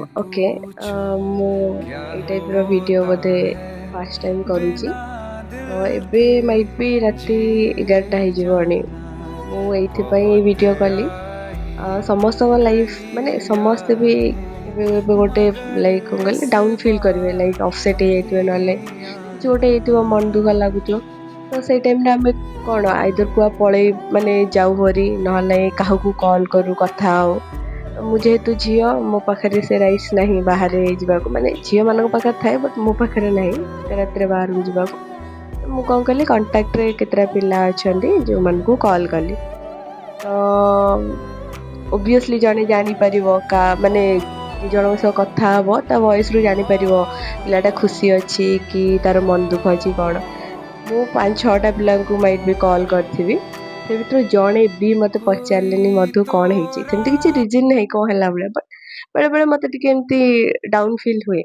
Okay ମୁଁ ଏଇ ଟାଇପ୍ର ଭିଡ଼ିଓ ବୋଧେ ଫାଷ୍ଟ ଟାଇମ୍ କରୁଛି ତ ଏବେ ମାଇଟ୍ ବି ରାତି 11ଟା ହେଇଯିବଣି। ମୁଁ ଏଇଥିପାଇଁ ଏଇ ଭିଡ଼ିଓ କଲି ସମସ୍ତଙ୍କ ଲାଇଫ୍ ମାନେ ସମସ୍ତେ ବି ଏବେ ଏବେ ଗୋଟେ ଲାଇକ୍ କଣ କହିଲେ ଡାଉନ୍ ଫିଲ୍ କରିବେ ଲାଇକ୍ ଅପସେଟ୍ ହେଇଯାଇଥିବେ ନହେଲେ କିଛି ଗୋଟେ ହେଇଥିବ ମନ ଦୁଃଖ ଲାଗୁଥିବ ତ ସେଇ ଟାଇମ୍ରେ ଆମେ କ'ଣ ଆଇଦର୍ କୁଆ ପଳେଇ ମାନେ ଯାଉ ଭରି ନହେଲେ କାହାକୁ କଲ୍ କରୁ କଥା ହଉ। ମୁଁ ଯେହେତୁ ଝିଅ ମୋ ପାଖରେ ସେ ରାଇଟ୍ସ ନାହିଁ ବାହାରେ ଯିବାକୁ ମାନେ ଝିଅମାନଙ୍କ ପାଖରେ ଥାଏ ବଟ୍ ମୋ ପାଖରେ ନାହିଁ ଏତେ ରାତିରେ ବାହାରକୁ ଯିବାକୁ। ମୁଁ କ'ଣ କଲି କଣ୍ଟାକ୍ଟରେ କେତେଟା ପିଲା ଅଛନ୍ତି ଯେଉଁମାନଙ୍କୁ କଲ୍ କଲି। ତ ଓବିୟସଲି ଜଣେ ଜାଣିପାରିବ ମାନେ ଦି ଜଣଙ୍କ ସହ କଥା ହବ ତା ଭଏସ୍ରୁ ଜାଣିପାରିବ ପିଲାଟା ଖୁସି ଅଛି କି ତାର ମନ ଦୁଃଖ ଅଛି କ'ଣ। ମୁଁ 5-6ଟା ପିଲାଙ୍କୁ ମାଇଟ୍ ବି କଲ୍ କରିଥିବି। ସେ ଭିତରୁ ଜଣେ ବି ମୋତେ ପଚାରିଲେନି ମଧୁ କ'ଣ ହେଇଛି। ସେମିତି କିଛି ରିଜିନ୍ ନାହିଁ କ'ଣ ହେଲା ଭଳିଆ ବଟ୍ ବେଳେବେଳେ ମୋତେ ଟିକେ ଏମିତି ଡାଉନ୍ ଫିଲ୍ ହୁଏ।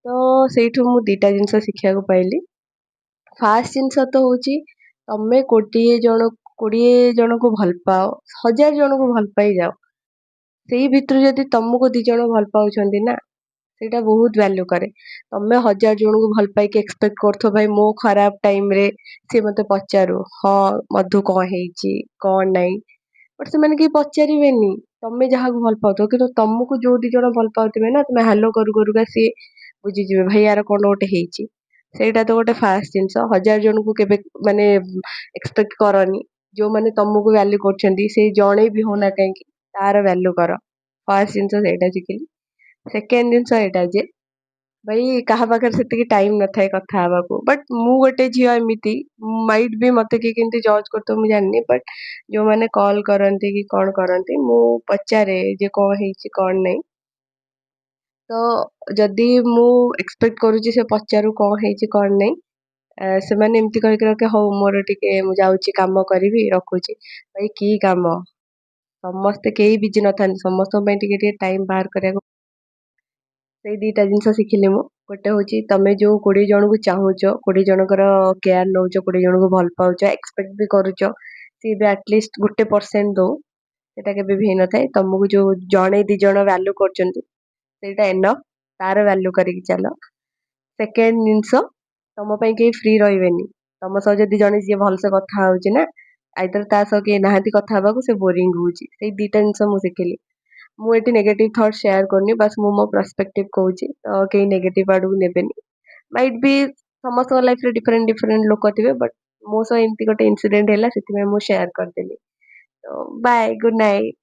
ତ ସେଇଠୁ ମୁଁ 2ଟା ଜିନିଷ ଶିଖିବାକୁ ପାଇଲି। ଫାଷ୍ଟ ଜିନିଷ ତ ହେଉଛି ତମେ 20 ଜଣଙ୍କୁ ଭଲ ପାଅ 1000 ଜଣଙ୍କୁ ଭଲ ପାଇଯାଅ ସେଇ ଭିତରୁ ଯଦି ତମକୁ 2 ଜଣ ଭଲ ପାଉଛନ୍ତି ନା ସେଇଟା ବହୁତ ଭ୍ୟାଲ୍ୟୁ କରେ। ତମେ 1000 ଜଣଙ୍କୁ ଭଲ ପାଇକି ଏକ୍ସପେକ୍ଟ କରୁଥିବ ଭାଇ ମୋ ଖରାପ ଟାଇମ୍ରେ ସିଏ ମୋତେ ପଚାରୁ ହଁ ମଧୁ କ'ଣ ହେଇଛି କ'ଣ ନାହିଁ ବଟ୍ ସେମାନେ କେହି ପଚାରିବେନି। ତମେ ଯାହାକୁ ଭଲ ପାଉଥିବ କିନ୍ତୁ ତମକୁ ଯୋଉ 2 ଜଣ ଭଲ ପାଉଥିବେ ନା ତମେ ହାଲୋ କରୁ କରୁକା ସିଏ ବୁଝିଯିବେ ଭାଇ ୟାର କ'ଣ ଗୋଟେ ହେଇଛି। ସେଇଟା ତ ଗୋଟେ ଫାଷ୍ଟ ଜିନିଷ 1000 ଜଣଙ୍କୁ କେବେ ମାନେ ଏକ୍ସପେକ୍ଟ କରନି। ଯୋଉମାନେ ତମକୁ ଭ୍ୟାଲ୍ୟୁ କରୁଛନ୍ତି ସେଇ ଜଣେ ବି ହଉନା କାହିଁକି ତାର ଭ୍ୟାଲ୍ୟୁ କର। ଫାଷ୍ଟ ଜିନିଷ ସେଇଟା ଶିଖିଲି। ସେକେଣ୍ଡ ଜିନିଷ ଏଇଟା ଯେ ଭାଇ କାହା ପାଖରେ ସେତିକି ଟାଇମ୍ ନଥାଏ କଥା ହେବାକୁ ବଟ୍ ମୁଁ ଗୋଟେ ଝିଅ ଏମିତି ମାଇଟ୍ ବି ମୋତେ କିଏ କେମିତି ଜଜ୍ କରୁଥିବ ମୁଁ ଜାଣିନି ବଟ୍ ଯେଉଁମାନେ କଲ୍ କରନ୍ତି କି କ'ଣ କରନ୍ତି ମୁଁ ପଚାରେ ଯେ କ'ଣ ହେଇଛି କ'ଣ ନାହିଁ। ତ ଯଦି ମୁଁ ଏକ୍ସପେକ୍ଟ କରୁଛି ସେ ପଚାରୁ କ'ଣ ହେଇଛି କ'ଣ ନାହିଁ ସେମାନେ ଏମିତି କହିକି ରଖେ ହଉ ମୋର ଟିକେ ମୁଁ ଯାଉଛି କାମ କରିବି ରଖୁଛି। ଭାଇ କି କାମ ସମସ୍ତେ କେହି ବିଜି ନଥାନ୍ତି ସମସ୍ତଙ୍କ ପାଇଁ ଟିକେ ଟିକେ ଟାଇମ୍ ବାହାର କରିବାକୁ। ସେଇ 2ଟା ଜିନିଷ ଶିଖିଲି ମୁଁ। ଗୋଟେ ହେଉଛି ତମେ ଯେଉଁ 20 ଜଣଙ୍କୁ ଚାହୁଁଛ 20 ଜଣଙ୍କର କେୟାର ନେଉଛ 20 ଜଣଙ୍କୁ ଭଲ ପାଉଛ ଏକ୍ସପେକ୍ଟ ବି କରୁଛ ସିଏ ବି ଆଟଲିଷ୍ଟ 1% ଦେଉ ସେଇଟା କେବେ ବି ହେଇନଥାଏ। ତମକୁ ଯେଉଁ ଜଣେ 2 ଜଣ ଭ୍ୟାଲ୍ୟୁ କରୁଛନ୍ତି ସେଇଟା ଏନଫ୍ ତାର ଭ୍ୟାଲ୍ୟୁ କରିକି ଚାଲ। ସେକେଣ୍ଡ ଜିନିଷ ତମ ପାଇଁ କେହି ଫ୍ରି ରହିବେନି। ତମ ସହ ଯଦି ଜଣେ ଯିଏ ଭଲସେ କଥା ହେଉଛି ନା ଆଇଦର୍ ତା ସହ କେହି ନାହାନ୍ତି କଥା ହେବାକୁ ସେ ବୋରିଂ ହେଉଛି। ସେଇ 2ଟା ଜିନିଷ ମୁଁ ଶିଖିଲି। ମୁଁ ଏଠି ନେଗେଟିଭ୍ ଥଟ୍ ସେୟାର କରୁନି ବାସ୍ ମୁଁ ମୋ ପର୍ସପେକ୍ଟିଭ୍ କହୁଛି ତ କେହି ନେଗେଟିଭ୍ ଆଡ଼କୁ ନେବେନି। ମାଇଟ୍ ବି ସମସ୍ତଙ୍କ ଲାଇଫ୍ରେ ଡିଫରେଣ୍ଟ ଲୋକ ଥିବେ ବଟ୍ ମୋ ସହ ଏମିତି ଗୋଟେ ଇନସିଡେଣ୍ଟ ହେଲା ସେଥିପାଇଁ ମୁଁ ସେୟାର କରିଦେଲି। ତ ବାଏ ଗୁଡ୍ ନାଇଟ୍।